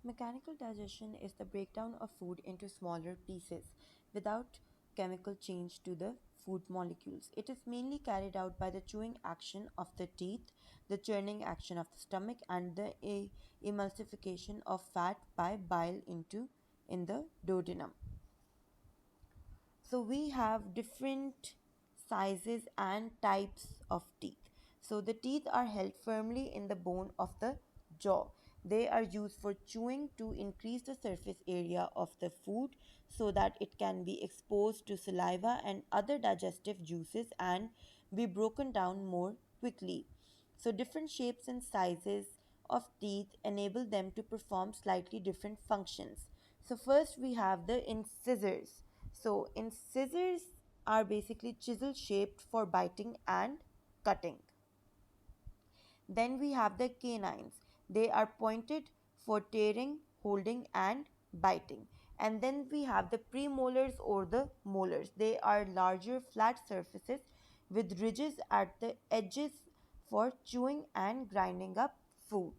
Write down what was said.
Mechanical digestion is the breakdown of food into smaller pieces without chemical change to the food molecules. It is mainly carried out by the chewing action of the teeth, the churning action of the stomach, and the emulsification of fat by bile into in the duodenum. So we have different sizes and types of teeth. So the teeth are held firmly in the bone of the jaw. They are used for chewing to increase the surface area of the food so that it can be exposed to saliva and other digestive juices and be broken down more quickly. So, different shapes and sizes of teeth enable them to perform slightly different functions. So, first we have the incisors. So, incisors are basically chisel shaped for biting and cutting. Then we have the canines. They are pointed for tearing, holding, and biting. And then we have the premolars or the molars. They are larger flat surfaces with ridges at the edges for chewing and grinding up food.